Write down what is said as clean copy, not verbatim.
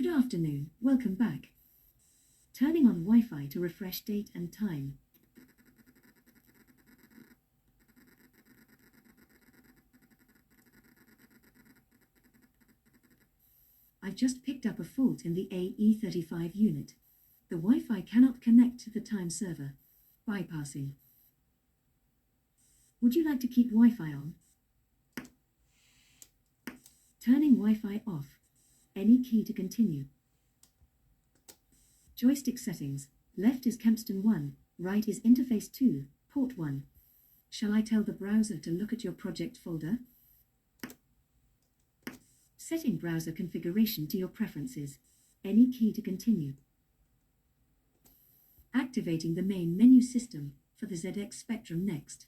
Good afternoon, welcome back. Turning on Wi-Fi to refresh date and time. I've just picked up a fault in the AE35 unit. The Wi-Fi cannot connect to the time server. Bypassing. Would you like to keep Wi-Fi on? Turning Wi-Fi off. Any key to continue. Joystick settings. Left is Kempston 1, right is Interface 2, Port 1. Shall I tell the browser to look at your project folder? Setting browser configuration to your preferences. Any key to continue. Activating the main menu system for the ZX Spectrum next.